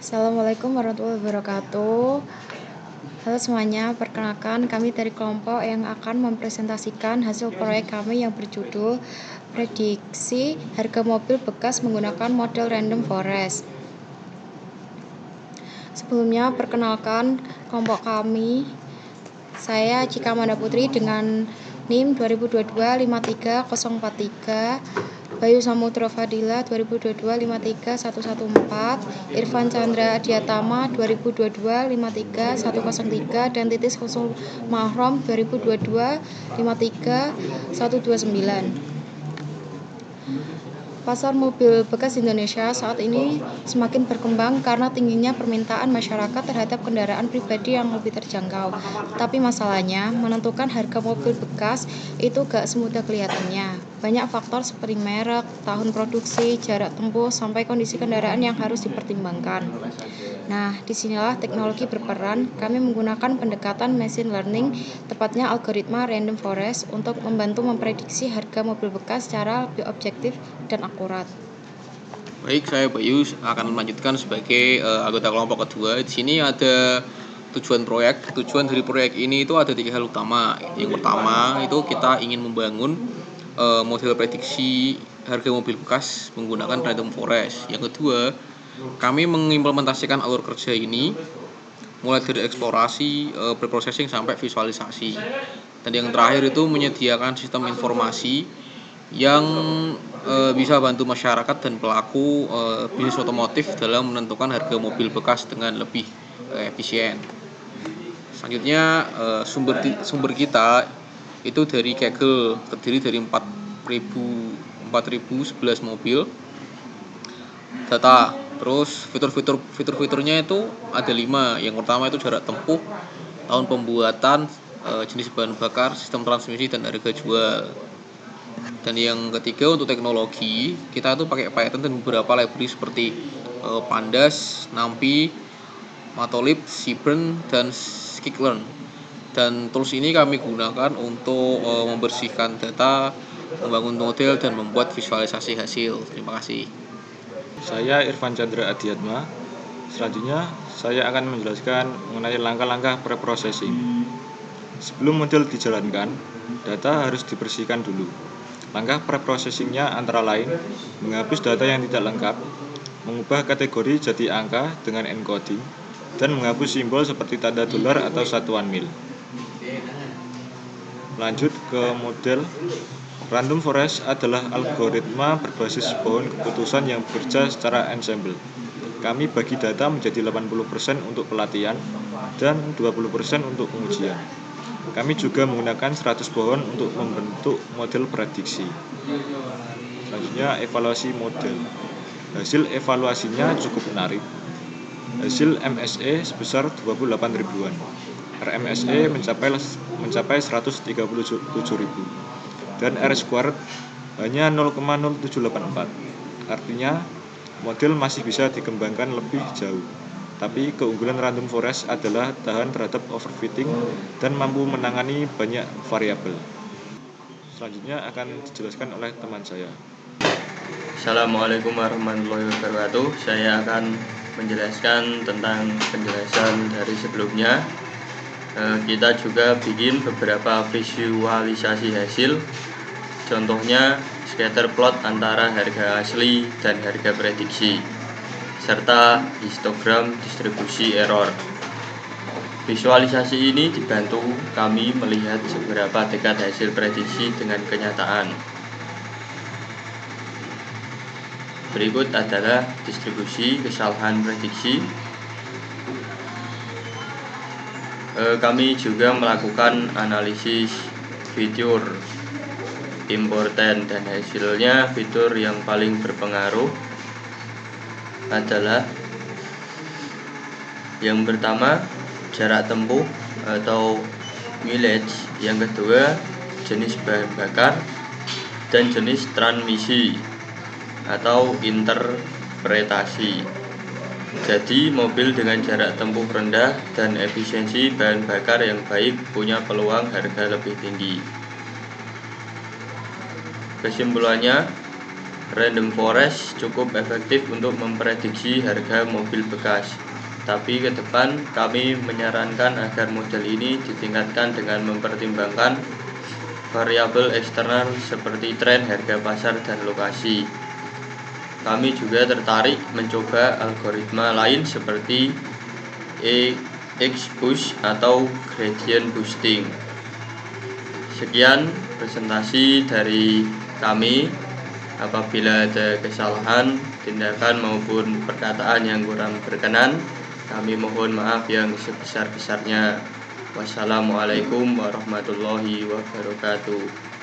Assalamualaikum warahmatullahi wabarakatuh. Halo semuanya, perkenalkan kami dari kelompok yang akan mempresentasikan hasil proyek kami yang berjudul Prediksi Harga Mobil Bekas Menggunakan Model Random Forest. Sebelumnya, perkenalkan kelompok kami. Saya Cika Manda Putri dengan NIM 2022-53043, Bayu Samudro Fadila 2022-53114, Irfan Chandra Adiatama 2022-53103, dan Titis Husul Mahrom 2022-53129. Pasar mobil bekas di Indonesia saat ini semakin berkembang karena tingginya permintaan masyarakat terhadap kendaraan pribadi yang lebih terjangkau. Tapi masalahnya, menentukan harga mobil bekas itu gak semudah kelihatannya. Banyak faktor seperti merek, tahun produksi, jarak tempuh, sampai kondisi kendaraan yang harus dipertimbangkan. Nah, disinilah teknologi berperan. Kami menggunakan pendekatan machine learning, tepatnya algoritma random forest, untuk membantu memprediksi harga mobil bekas secara lebih objektif dan akurat. Baik, saya Bayu akan melanjutkan sebagai anggota kelompok kedua. Di sini ada tujuan proyek. Tujuan dari proyek ini itu ada 3 hal utama. Yang pertama itu kita ingin membangun model prediksi harga mobil bekas menggunakan random forest. Yang kedua, kami mengimplementasikan alur kerja ini mulai dari eksplorasi, preprocessing sampai visualisasi. Dan yang terakhir itu menyediakan sistem informasi yang bisa bantu masyarakat dan pelaku bisnis otomotif dalam menentukan harga mobil bekas dengan lebih efisien. Selanjutnya sumber kita itu dari Kaggle, terdiri dari 4.011 mobil data. Terus fitur-fiturnya itu ada 5. Yang pertama itu jarak tempuh, tahun pembuatan, jenis bahan bakar, sistem transmisi, dan harga jual. Dan yang ketiga untuk teknologi, kita tuh pakai Python dan beberapa library seperti Pandas, NumPy, Matolib, Seaborn, dan Skiklearn. Dan tools ini kami gunakan untuk membersihkan data, membangun model, dan membuat visualisasi hasil. Terima kasih. Saya Irfan Chandra Adiatma. Selanjutnya, saya akan menjelaskan mengenai langkah-langkah preprocessing. Sebelum model dijalankan, data harus dibersihkan dulu. Langkah preprocessingnya antara lain menghapus data yang tidak lengkap, mengubah kategori jadi angka dengan encoding, dan menghapus simbol seperti tanda dolar atau satuan mil. Lanjut ke model. Random forest adalah algoritma berbasis pohon keputusan yang bekerja secara ensemble. Kami bagi data menjadi 80% untuk pelatihan dan 20% untuk pengujian. Kami juga menggunakan 100 pohon untuk membentuk model prediksi. Selanjutnya, evaluasi model. Hasil evaluasinya cukup menarik. Hasil MSE sebesar 28 ribuan. RMSE mencapai 137 ribu. Dan R-squared hanya 0,0784. Artinya, model masih bisa dikembangkan lebih jauh. Tapi keunggulan random forest adalah tahan terhadap overfitting dan mampu menangani banyak variabel. Selanjutnya akan dijelaskan oleh teman saya. Assalamualaikum warahmatullahi wabarakatuh. Saya akan menjelaskan tentang penjelasan dari sebelumnya. Kita juga bikin beberapa visualisasi hasil. Contohnya scatter plot antara harga asli dan harga prediksi, serta histogram distribusi error. Visualisasi ini dibantu kami melihat seberapa dekat hasil prediksi dengan kenyataan. Berikut adalah distribusi kesalahan prediksi. Kami juga melakukan analisis fitur important, dan hasilnya fitur yang paling berpengaruh adalah yang pertama jarak tempuh atau mileage, yang kedua jenis bahan bakar, dan jenis transmisi atau interpretasi. Jadi mobil dengan jarak tempuh rendah dan efisiensi bahan bakar yang baik punya peluang harga lebih tinggi. Kesimpulannya, Random forest cukup efektif untuk memprediksi harga mobil bekas. Tapi ke depan kami menyarankan agar model ini ditingkatkan dengan mempertimbangkan variabel eksternal seperti tren harga pasar dan lokasi. Kami juga tertarik mencoba algoritma lain seperti XBoost atau gradient boosting. Sekian presentasi dari kami. Apabila ada kesalahan, tindakan maupun perkataan yang kurang berkenan, kami mohon maaf yang sebesar-besarnya. Wassalamualaikum warahmatullahi wabarakatuh.